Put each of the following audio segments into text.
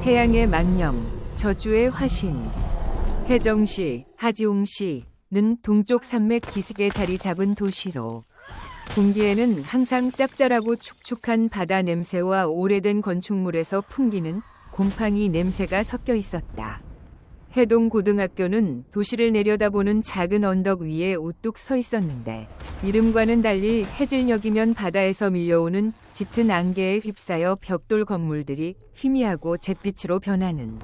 태양의 망령, 저주의 화신. 혜정시, 하지옹시는 동쪽 산맥 기슭에 자리 잡은 도시로 공기에는 항상 짭짤하고 축축한 바다 냄새와 오래된 건축물에서 풍기는 곰팡이 냄새가 섞여 있었다. 해동고등학교는 도시를 내려다보는 작은 언덕 위에 우뚝 서 있었는데 이름과는 달리 해질녘이면 바다에서 밀려오는 짙은 안개에 휩싸여 벽돌 건물들이 희미하고 잿빛으로 변하는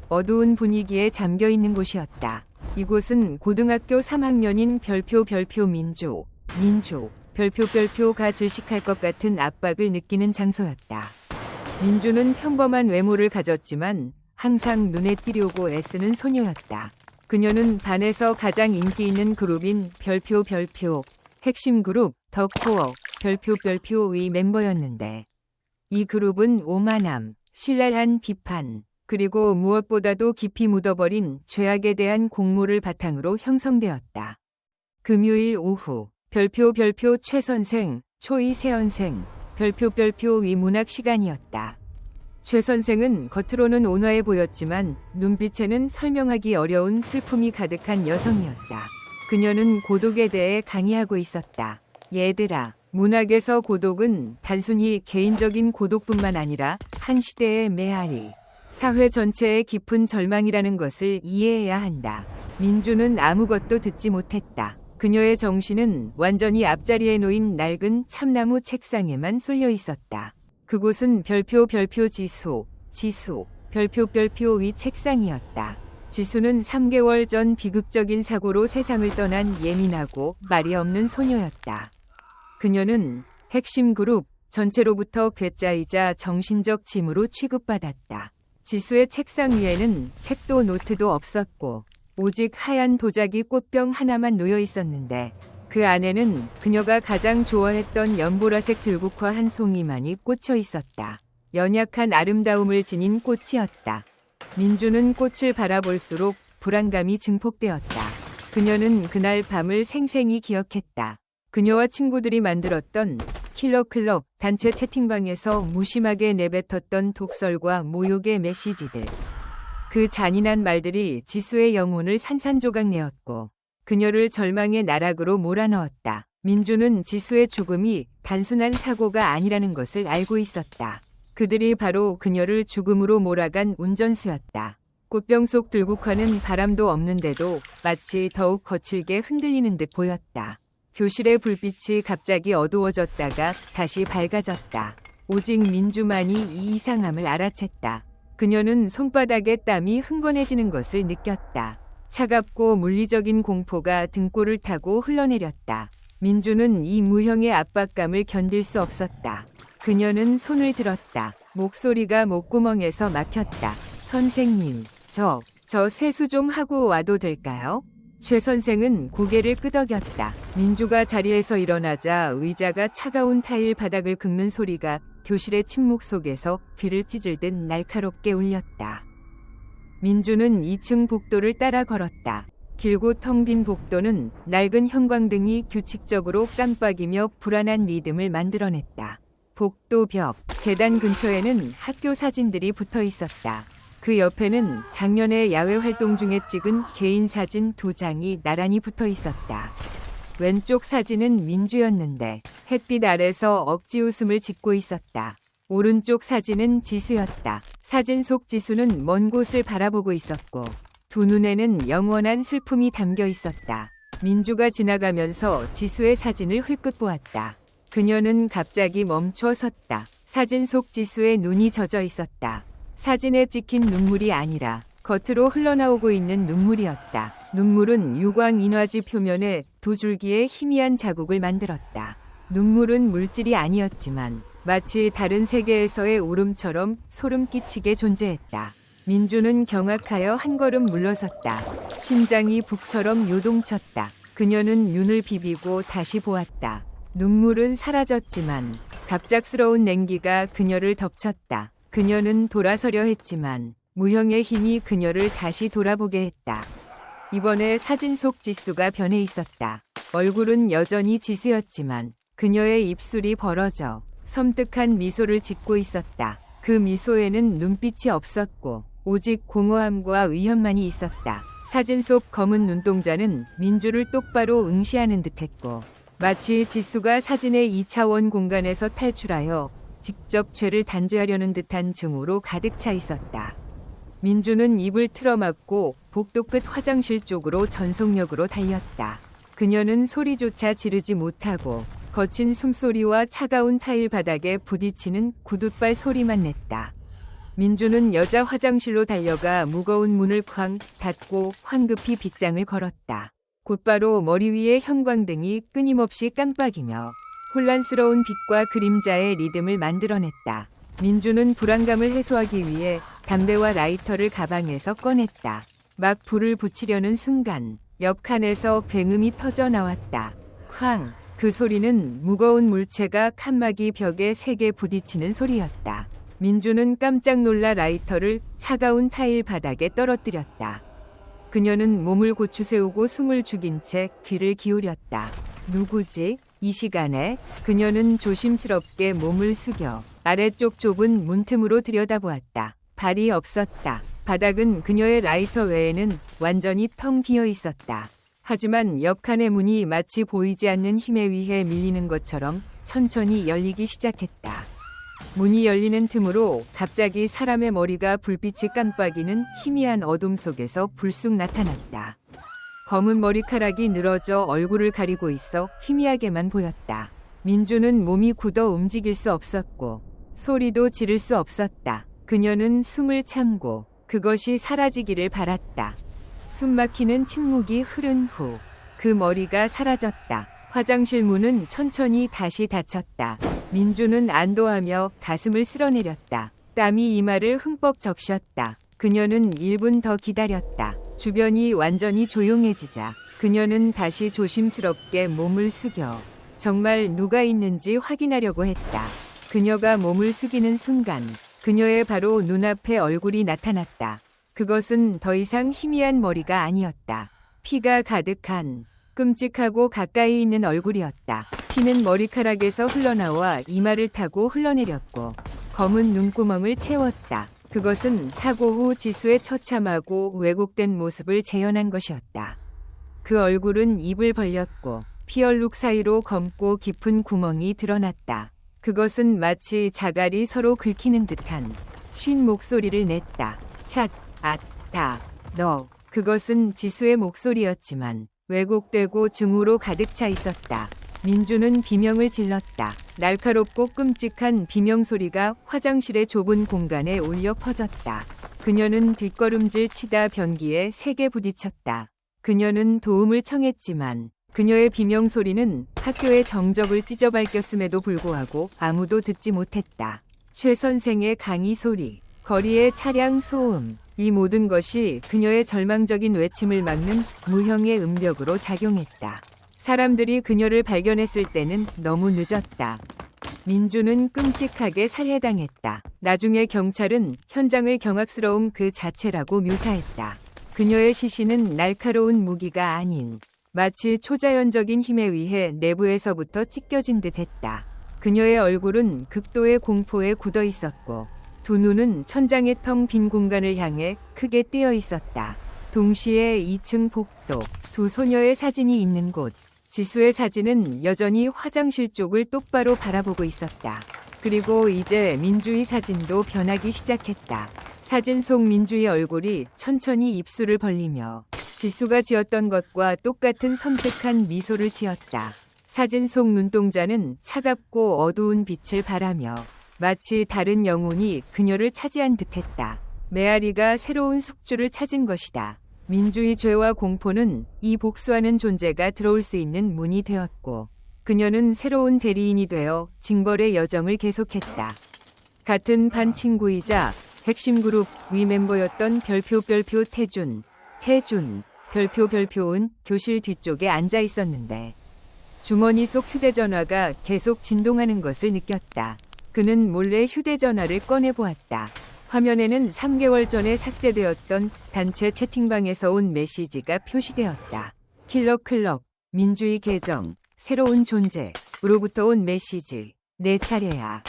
어두운 분위기에 잠겨 있는 곳이었다. 이곳은 고등학교 3학년인 별표 별표가 질식할 것 같은 압박을 느끼는 장소였다. 민주는 평범한 외모를 가졌지만 항상 눈에 띄려고 애쓰는 소녀였다. 그녀는 반에서 가장 인기 있는 그룹인 별표 핵심 그룹 더 코어 별표의 멤버였는데 이 그룹은 오만함, 신랄한 비판, 그리고 무엇보다도 깊이 묻어버린 죄악에 대한 공모를 바탕으로 형성되었다. 금요일 오후 별표 최 선생, 초이 세연생, 별표의 문학 시간이었다. 최 선생은 겉으로는 온화해 보였지만 눈빛에는 설명하기 어려운 슬픔이 가득한 여성이었다. 그녀는 고독에 대해 강의하고 있었다. 얘들아, 문학에서 고독은 단순히 개인적인 고독뿐만 아니라 한 시대의 메아리, 사회 전체의 깊은 절망이라는 것을 이해해야 한다. 민주는 아무것도 듣지 못했다. 그녀의 정신은 완전히 앞자리에 놓인 낡은 참나무 책상에만 쏠려 있었다. 그곳은 별표 지수 별표의 책상이었다. 지수는 3개월 전 비극적인 사고로 세상을 떠난 예민하고 말이 없는 소녀였다. 그녀는 핵심 그룹 전체로부터 괴짜이자 정신적 짐으로 취급받았다. 지수의 책상 위에는 책도 노트도 없었고 오직 하얀 도자기 꽃병 하나만 놓여 있었는데 그 안에는 그녀가 가장 좋아했던 연보라색 들국화 한 송이만이 꽂혀 있었다. 연약한 아름다움을 지닌 꽃이었다. 민주는 꽃을 바라볼수록 불안감이 증폭되었다. 그녀는 그날 밤을 생생히 기억했다. 그녀와 친구들이 만들었던 킬러클럽 단체 채팅방에서 무심하게 내뱉었던 독설과 모욕의 메시지들. 그 잔인한 말들이 지수의 영혼을 산산조각내었고 그녀를 절망의 나락으로 몰아넣었다. 민주는 지수의 죽음이 단순한 사고가 아니라는 것을 알고 있었다. 그들이 바로 그녀를 죽음으로 몰아간 운전수였다. 꽃병 속 들국화는 바람도 없는데도 마치 더욱 거칠게 흔들리는 듯 보였다. 교실의 불빛이 갑자기 어두워졌다가 다시 밝아졌다. 오직 민주만이 이 이상함을 알아챘다. 그녀는 손바닥에 땀이 흥건해지는 것을 느꼈다. 차갑고 물리적인 공포가 등골을 타고 흘러내렸다. 민주는 이 무형의 압박감을 견딜 수 없었다. 그녀는 손을 들었다. 목소리가 목구멍에서 막혔다. 선생님, 저 세수 좀 하고 와도 될까요? 최 선생은 고개를 끄덕였다. 민주가 자리에서 일어나자 의자가 차가운 타일 바닥을 긁는 소리가 교실의 침묵 속에서 귀를 찢을듯 날카롭게 울렸다. 민주는 2층 복도를 따라 걸었다. 길고 텅 빈 복도는 낡은 형광등이 규칙적으로 깜빡이며 불안한 리듬을 만들어냈다. 복도 벽, 계단 근처에는 학교 사진들이 붙어 있었다. 그 옆에는 작년에 야외 활동 중에 찍은 개인 사진 2장이 나란히 붙어 있었다. 왼쪽 사진은 민주였는데 햇빛 아래서 억지 웃음을 짓고 있었다. 오른쪽 사진은 지수였다. 사진 속 지수는 먼 곳을 바라보고 있었고 두 눈에는 영원한 슬픔이 담겨 있었다. 민주가 지나가면서 지수의 사진을 흘끗 보았다. 그녀는 갑자기 멈춰 섰다. 사진 속 지수의 눈이 젖어 있었다. 사진에 찍힌 눈물이 아니라 겉으로 흘러나오고 있는 눈물이었다. 눈물은 유광 인화지 표면에 2줄기의 희미한 자국을 만들었다. 눈물은 물질이 아니었지만 마치 다른 세계에서의 울음처럼 소름 끼치게 존재했다. 민주는 경악하여 한 걸음 물러섰다. 심장이 북처럼 요동쳤다. 그녀는 눈을 비비고 다시 보았다. 눈물은 사라졌지만 갑작스러운 냉기가 그녀를 덮쳤다. 그녀는 돌아서려 했지만 무형의 힘이 그녀를 다시 돌아보게 했다. 이번에 사진 속 지수가 변해 있었다. 얼굴은 여전히 지수였지만 그녀의 입술이 벌어져 섬뜩한 미소를 짓고 있었다. 그 미소에는 눈빛이 없었고 오직 공허함과 의연만이 있었다. 사진 속 검은 눈동자는 민주를 똑바로 응시하는 듯했고 마치 지수가 사진의 2차원 공간에서 탈출하여 직접 죄를 단죄하려는 듯한 증오로 가득 차 있었다. 민주는 입을 틀어막고 복도 끝 화장실 쪽으로 전속력으로 달렸다. 그녀는 소리조차 지르지 못하고 거친 숨소리와 차가운 타일 바닥에 부딪히는 구둣발 소리만 냈다. 민주는 여자 화장실로 달려가 무거운 문을 쾅 닫고 황급히 빗장을 걸었다. 곧바로 머리 위에 형광등이 끊임없이 깜빡이며 혼란스러운 빛과 그림자의 리듬을 만들어냈다. 민주는 불안감을 해소하기 위해 담배와 라이터를 가방에서 꺼냈다. 막 불을 붙이려는 순간 옆 칸에서 굉음이 터져 나왔다. 쾅! 그 소리는 무거운 물체가 칸막이 벽에 세게 부딪히는 소리였다. 민주는 깜짝 놀라 라이터를 차가운 타일 바닥에 떨어뜨렸다. 그녀는 몸을 고추세우고 숨을 죽인 채 귀를 기울였다. 누구지? 이 시간에? 그녀는 조심스럽게 몸을 숙여 아래쪽 좁은 문틈으로 들여다보았다. 발이 없었다. 바닥은 그녀의 라이터 외에는 완전히 텅 비어 있었다. 하지만 옆칸의 문이 마치 보이지 않는 힘에 의해 밀리는 것처럼 천천히 열리기 시작했다. 문이 열리는 틈으로 갑자기 사람의 머리가 불빛이 깜빡이는 희미한 어둠 속에서 불쑥 나타났다. 검은 머리카락이 늘어져 얼굴을 가리고 있어 희미하게만 보였다. 민주는 몸이 굳어 움직일 수 없었고 소리도 지를 수 없었다. 그녀는 숨을 참고 그것이 사라지기를 바랐다. 숨막히는 침묵이 흐른 후 그 머리가 사라졌다. 화장실 문은 천천히 다시 닫혔다. 민주는 안도하며 가슴을 쓸어내렸다. 땀이 이마를 흠뻑 적셨다. 그녀는 1분 더 기다렸다. 주변이 완전히 조용해지자 그녀는 다시 조심스럽게 몸을 숙여 정말 누가 있는지 확인하려고 했다. 그녀가 몸을 숙이는 순간 그녀의 바로 눈앞에 얼굴이 나타났다. 그것은 더 이상 희미한 머리가 아니었다. 피가 가득한 끔찍하고 가까이 있는 얼굴이었다. 피는 머리카락에서 흘러나와 이마를 타고 흘러내렸고 검은 눈구멍을 채웠다. 그것은 사고 후 지수의 처참하고 왜곡된 모습을 재현한 것이었다. 그 얼굴은 입을 벌렸고 피얼룩 사이로 검고 깊은 구멍이 드러났다. 그것은 마치 자갈이 서로 긁히는 듯한 쉰 목소리를 냈다. 찻, 앗, 다, 너. 그것은 지수의 목소리였지만 왜곡되고 증오로 가득 차 있었다. 민주는 비명을 질렀다. 날카롭고 끔찍한 비명 소리가 화장실의 좁은 공간에 울려 퍼졌다. 그녀는 뒷걸음질 치다 변기에 세게 부딪혔다. 그녀는 도움을 청했지만 그녀의 비명 소리는 학교의 정적을 찢어밟혔음에도 불구하고 아무도 듣지 못했다. 최 선생의 강의 소리, 거리의 차량 소음, 이 모든 것이 그녀의 절망적인 외침을 막는 무형의 음벽으로 작용했다. 사람들이 그녀를 발견했을 때는 너무 늦었다. 민주는 끔찍하게 살해당했다. 나중에 경찰은 현장을 경악스러움 그 자체라고 묘사했다. 그녀의 시신은 날카로운 무기가 아닌 마치 초자연적인 힘에 의해 내부에서부터 찢겨진 듯했다. 그녀의 얼굴은 극도의 공포에 굳어 있었고 두 눈은 천장의 텅 빈 공간을 향해 크게 뜨여 있었다. 동시에 2층 복도, 두 소녀의 사진이 있는 곳, 지수의 사진은 여전히 화장실 쪽을 똑바로 바라보고 있었다. 그리고 이제 민주의 사진도 변하기 시작했다. 사진 속 민주의 얼굴이 천천히 입술을 벌리며 지수가 지었던 것과 똑같은 섬뜩한 미소를 지었다. 사진 속 눈동자는 차갑고 어두운 빛을 발하며 마치 다른 영혼이 그녀를 차지한 듯했다. 메아리가 새로운 숙주를 찾은 것이다. 민주의 죄와 공포는 이 복수하는 존재가 들어올 수 있는 문이 되었고 그녀는 새로운 대리인이 되어 징벌의 여정을 계속했다. 같은 반 친구이자 핵심 그룹 위 멤버였던 별표 태준 별표은 교실 뒤쪽에 앉아 있었는데 주머니 속 휴대전화가 계속 진동하는 것을 느꼈다. 그는 몰래 휴대전화를 꺼내보았다. 화면에는 3개월 전에 삭제되었던 단체 채팅방에서 온 메시지가 표시되었다. 킬러클럽, 민주의 계정, 새로운 존재, 으로부터 온 메시지. 내 차례야.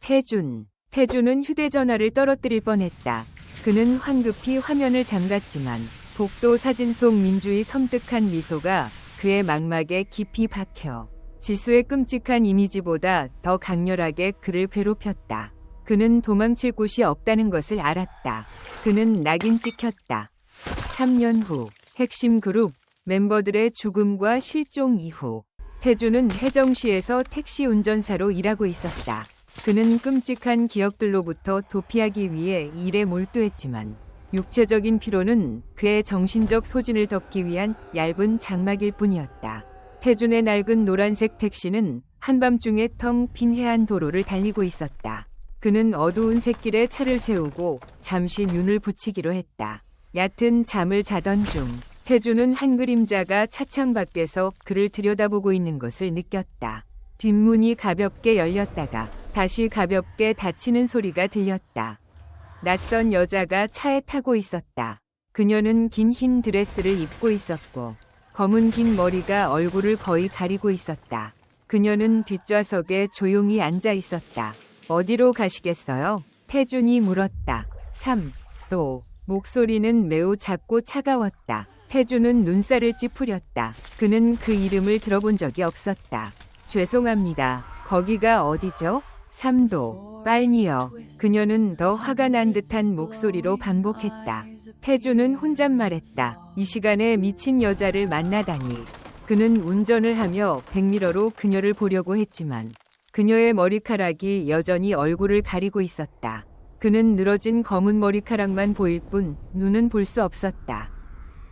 태준, 태주는 휴대전화를 떨어뜨릴 뻔했다. 그는 황급히 화면을 잠갔지만 복도 사진 속 민주의 섬뜩한 미소가 그의 망막에 깊이 박혀 지수의 끔찍한 이미지보다 더 강렬하게 그를 괴롭혔다. 그는 도망칠 곳이 없다는 것을 알았다. 그는 낙인 찍혔다. 3년 후 핵심 그룹 멤버들의 죽음과 실종 이후 태주는 혜정시에서 택시 운전사로 일하고 있었다. 그는 끔찍한 기억들로부터 도피하기 위해 일에 몰두했지만 육체적인 피로는 그의 정신적 소진을 덮기 위한 얇은 장막일 뿐이었다. 태준의 낡은 노란색 택시는 한밤중에 텅 빈 해안 도로를 달리고 있었다. 그는 어두운 샛길에 차를 세우고 잠시 눈을 붙이기로 했다. 얕은 잠을 자던 중 태준은 한 그림자가 차창 밖에서 그를 들여다보고 있는 것을 느꼈다. 뒷문이 가볍게 열렸다가 다시 가볍게 닫히는 소리가 들렸다. 낯선 여자가 차에 타고 있었다. 그녀는 긴 흰 드레스를 입고 있었고 검은 긴 머리가 얼굴을 거의 가리고 있었다. 그녀는 뒷좌석에 조용히 앉아 있었다. 어디로 가시겠어요? 태준이 물었다. 3도. 목소리는 매우 작고 차가웠다. 태준은 눈살을 찌푸렸다. 그는 그 이름을 들어본 적이 없었다. 죄송합니다. 거기가 어디죠? 3도. 빨리요. 그녀는 더 화가 난 듯한 목소리로 반복했다. 태준은 혼잣말했다. 이 시간에 미친 여자를 만나다니. 그는 운전을 하며 백미러로 그녀를 보려고 했지만 그녀의 머리카락이 여전히 얼굴을 가리고 있었다. 그는 늘어진 검은 머리카락만 보일 뿐 눈은 볼 수 없었다.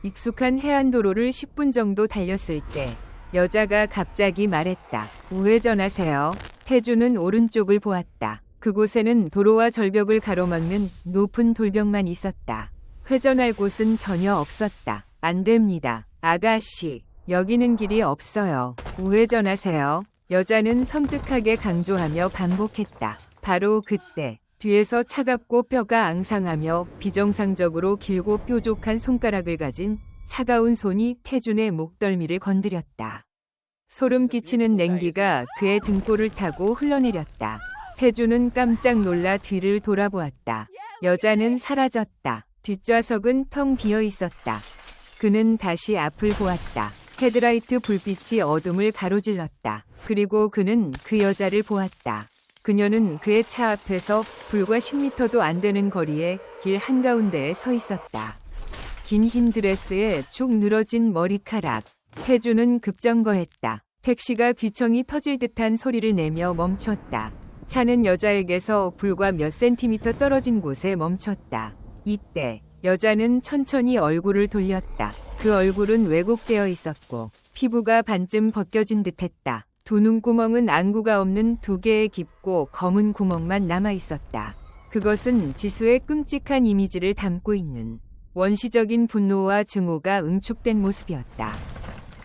익숙한 해안도로를 10분 정도 달렸을 때 여자가 갑자기 말했다. 우회전하세요. 태준은 오른쪽을 보았다. 그곳에는 도로와 절벽을 가로막는 높은 돌벽만 있었다. 회전할 곳은 전혀 없었다. 안 됩니다. 아가씨, 여기는 길이 없어요. 우회전하세요. 여자는 섬뜩하게 강조하며 반복했다. 바로 그때 뒤에서 차갑고 뼈가 앙상하며 비정상적으로 길고 뾰족한 손가락을 가진 차가운 손이 태준의 목덜미를 건드렸다. 소름 끼치는 냉기가 그의 등골을 타고 흘러내렸다. 태준은 깜짝 놀라 뒤를 돌아보았다. 여자는 사라졌다. 뒷좌석은 텅 비어 있었다. 그는 다시 앞을 보았다. 헤드라이트 불빛이 어둠을 가로질렀다. 그리고 그는 그 여자를 보았다. 그녀는 그의 차 앞에서 불과 10m도 안 되는 거리에 길 한가운데에 서 있었다. 긴 흰 드레스에 축 늘어진 머리카락. 태준은 급정거했다. 택시가 귀청이 터질 듯한 소리를 내며 멈췄다. 차는 여자에게서 불과 몇 센티미터 떨어진 곳에 멈췄다. 이때 여자는 천천히 얼굴을 돌렸다. 그 얼굴은 왜곡되어 있었고 피부가 반쯤 벗겨진 듯했다. 두 눈구멍은 안구가 없는 두 개의 깊고 검은 구멍만 남아 있었다. 그것은 지수의 끔찍한 이미지를 담고 있는 원시적인 분노와 증오가 응축된 모습이었다.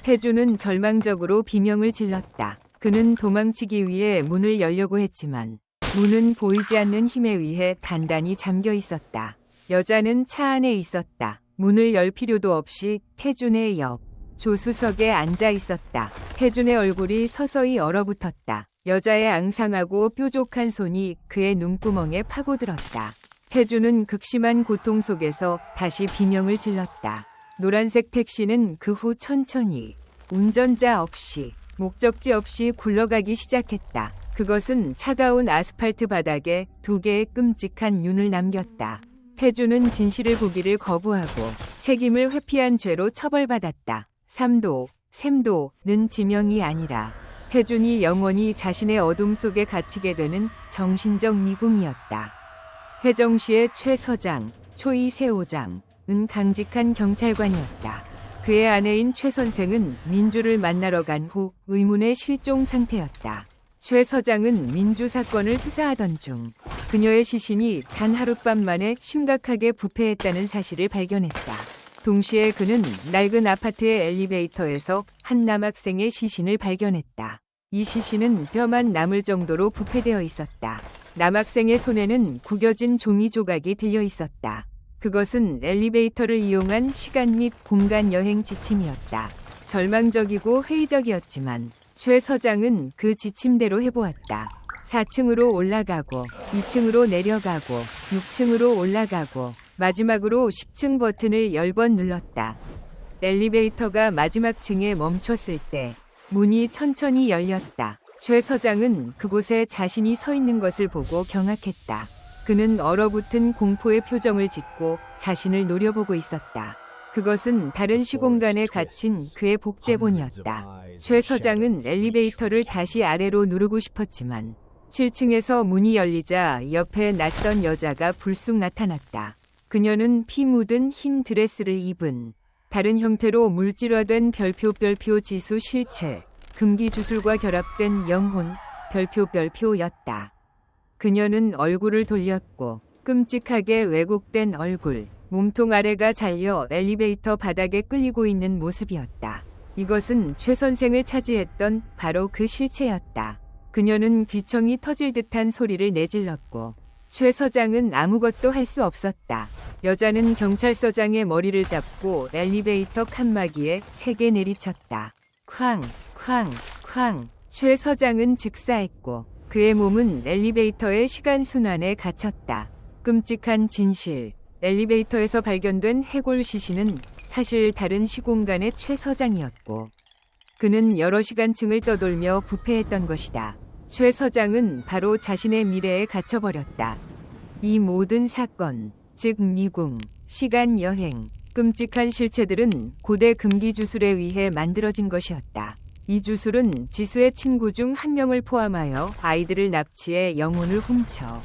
태준은 절망적으로 비명을 질렀다. 그는 도망치기 위해 문을 열려고 했지만 문은 보이지 않는 힘에 의해 단단히 잠겨 있었다. 여자는 차 안에 있었다. 문을 열 필요도 없이 태준의 옆 조수석에 앉아 있었다. 태준의 얼굴이 서서히 얼어붙었다. 여자의 앙상하고 뾰족한 손이 그의 눈구멍에 파고들었다. 태준은 극심한 고통 속에서 다시 비명을 질렀다. 노란색 택시는 그 후 천천히 운전자 없이 목적지 없이 굴러가기 시작했다. 그것은 차가운 아스팔트 바닥에 두 개의 끔찍한 윤을 남겼다. 태준은 진실을 보기를 거부하고 책임을 회피한 죄로 처벌받았다. 3도, 샘도는 지명이 아니라 태준이 영원히 자신의 어둠 속에 갇히게 되는 정신적 미궁이었다. 혜정시의 최 서장, 초이 세호장은 강직한 경찰관이었다. 그의 아내인 최 선생은 민주를 만나러 간 후 의문의 실종 상태였다. 최 서장은 민주 사건을 수사하던 중 그녀의 시신이 단 하룻밤 만에 심각하게 부패했다는 사실을 발견했다. 동시에 그는 낡은 아파트의 엘리베이터에서 한 남학생의 시신을 발견했다. 이 시신은 뼈만 남을 정도로 부패되어 있었다. 남학생의 손에는 구겨진 종이 조각이 들려 있었다. 그것은 엘리베이터를 이용한 시간 및 공간 여행 지침이었다. 절망적이고 회의적이었지만 최 서장은 그 지침대로 해보았다. 4층으로 올라가고 2층으로 내려가고 6층으로 올라가고 마지막으로 10층 버튼을 10번 눌렀다. 엘리베이터가 마지막 층에 멈췄을 때 문이 천천히 열렸다. 최 서장은 그곳에 자신이 서 있는 것을 보고 경악했다. 그는 얼어붙은 공포의 표정을 짓고 자신을 노려보고 있었다. 그것은 다른 시공간에 갇힌 그의 복제본이었다. 최 서장은 엘리베이터를 다시 아래로 누르고 싶었지만 7층에서 문이 열리자 옆에 낯선 여자가 불쑥 나타났다. 그녀는 피 묻은 흰 드레스를 입은 다른 형태로 물질화된 별표 지수 실체, 금기 주술과 결합된 영혼, 별표였다. 그녀는 얼굴을 돌렸고 끔찍하게 왜곡된 얼굴, 몸통 아래가 잘려 엘리베이터 바닥에 끌리고 있는 모습이었다. 이것은 최 선생을 차지했던 바로 그 실체였다. 그녀는 귀청이 터질 듯한 소리를 내질렀고 최 서장은 아무것도 할 수 없었다. 여자는 경찰서장의 머리를 잡고 엘리베이터 칸막이에 세게 내리쳤다. 쾅, 쾅, 쾅. 최 서장은 즉사했고 그의 몸은 엘리베이터의 시간순환에 갇혔다. 끔찍한 진실. 엘리베이터에서 발견된 해골 시신은 사실 다른 시공간의 최 서장이었고 그는 여러 시간층을 떠돌며 부패했던 것이다. 최 서장은 바로 자신의 미래에 갇혀버렸다. 이 모든 사건, 즉 미궁, 시간여행, 끔찍한 실체들은 고대 금기 주술에 의해 만들어진 것이었다. 이 주술은 지수의 친구 중 한 명을 포함하여 아이들을 납치해 영혼을 훔쳐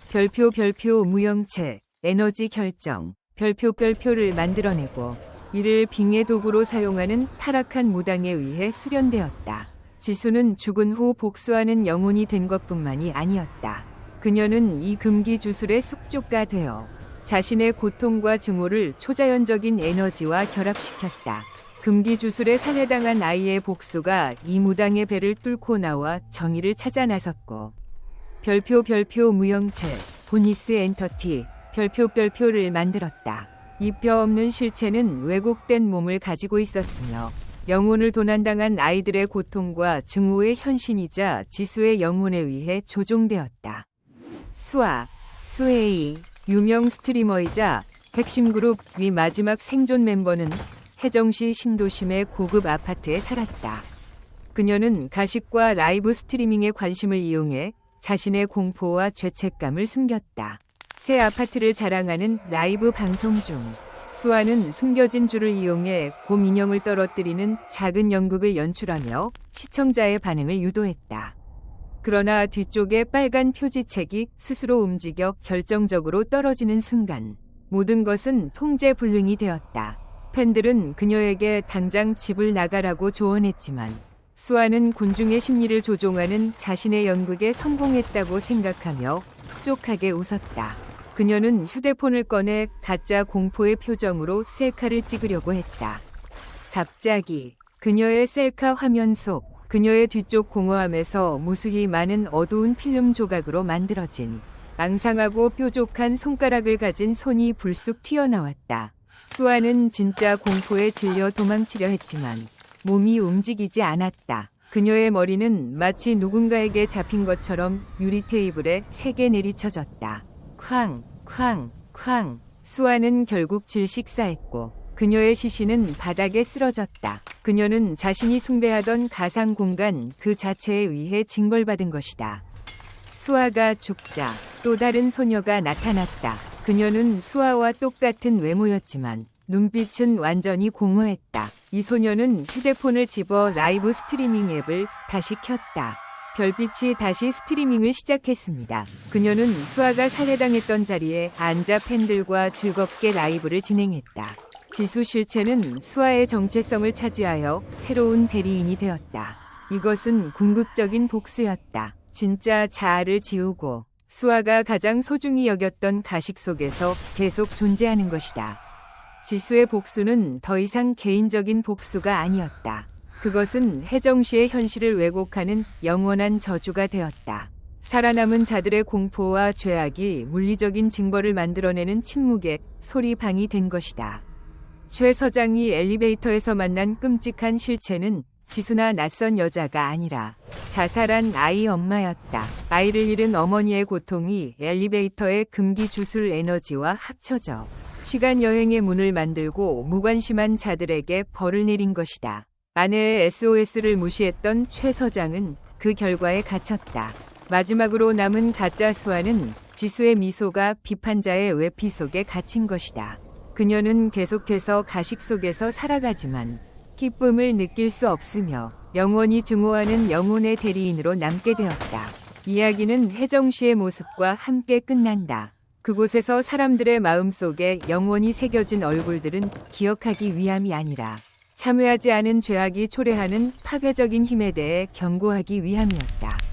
별표 무형체, 에너지 결정, 별표를 만들어내고 이를 빙의 도구로 사용하는 타락한 무당에 의해 수련되었다. 지수는 죽은 후 복수하는 영혼이 된 것뿐만이 아니었다. 그녀는 이 금기 주술의 숙주가 되어 자신의 고통과 증오를 초자연적인 에너지와 결합시켰다. 금기 주술에 살해당한 아이의 복수가 이 무당의 배를 뚫고 나와 정의를 찾아 나섰고 별표 무형체, 보니스 엔터티, 별표를 만들었다. 이 뼈 없는 실체는 왜곡된 몸을 가지고 있었으며 영혼을 도난당한 아이들의 고통과 증오의 현신이자 지수의 영혼에 의해 조종되었다. 수에이, 유명 스트리머이자 핵심 그룹 위 마지막 생존 멤버는 해정시 신도심의 고급 아파트에 살았다. 그녀는 가식과 라이브 스트리밍에 관심을 이용해 자신의 공포와 죄책감을 숨겼다. 새 아파트를 자랑하는 라이브 방송 중 수아는 숨겨진 줄을 이용해 곰 인형을 떨어뜨리는 작은 연극을 연출하며 시청자의 반응을 유도했다. 그러나 뒤쪽의 빨간 표지책이 스스로 움직여 결정적으로 떨어지는 순간 모든 것은 통제불능이 되었다. 팬들은 그녀에게 당장 집을 나가라고 조언했지만 수아는 군중의 심리를 조종하는 자신의 연극에 성공했다고 생각하며 쪽하게 웃었다. 그녀는 휴대폰을 꺼내 가짜 공포의 표정으로 셀카를 찍으려고 했다. 갑자기 그녀의 셀카 화면 속 그녀의 뒤쪽 공허함에서 무수히 많은 어두운 필름 조각으로 만들어진 앙상하고 뾰족한 손가락을 가진 손이 불쑥 튀어나왔다. 수아는 진짜 공포에 질려 도망치려 했지만 몸이 움직이지 않았다. 그녀의 머리는 마치 누군가에게 잡힌 것처럼 유리 테이블에 세게 내리쳐졌다. 쾅, 쾅, 쾅. 수아는 결국 질식사했고 그녀의 시신은 바닥에 쓰러졌다. 그녀는 자신이 숭배하던 가상 공간 그 자체에 의해 징벌받은 것이다. 수아가 죽자 또 다른 소녀가 나타났다. 그녀는 수아와 똑같은 외모였지만 눈빛은 완전히 공허했다. 이 소녀는 휴대폰을 집어 라이브 스트리밍 앱을 다시 켰다. 별빛이 다시 스트리밍을 시작했습니다. 그녀는 수아가 살해당했던 자리에 앉아 팬들과 즐겁게 라이브를 진행했다. 지수 실체는 수아의 정체성을 차지하여 새로운 대리인이 되었다. 이것은 궁극적인 복수였다. 진짜 자아를 지우고 수아가 가장 소중히 여겼던 가식 속에서 계속 존재하는 것이다. 지수의 복수는 더 이상 개인적인 복수가 아니었다. 그것은 혜정씨의 현실을 왜곡하는 영원한 저주가 되었다. 살아남은 자들의 공포와 죄악이 물리적인 징벌을 만들어내는 침묵의 소리방이 된 것이다. 최 서장이 엘리베이터에서 만난 끔찍한 실체는 지수나 낯선 여자가 아니라 자살한 아이 엄마였다. 아이를 잃은 어머니의 고통이 엘리베이터의 금기 주술 에너지와 합쳐져 시간 여행의 문을 만들고 무관심한 자들에게 벌을 내린 것이다. 아내의 SOS를 무시했던 최 서장은 그 결과에 갇혔다. 마지막으로 남은 가짜 수아는 지수의 미소가 비판자의 외피 속에 갇힌 것이다. 그녀는 계속해서 가식 속에서 살아가지만 기쁨을 느낄 수 없으며 영원히 증오하는 영혼의 대리인으로 남게 되었다. 이야기는 혜정 씨의 모습과 함께 끝난다. 그곳에서 사람들의 마음속에 영원히 새겨진 얼굴들은 기억하기 위함이 아니라 참회하지 않은 죄악이 초래하는 파괴적인 힘에 대해 경고하기 위함이었다.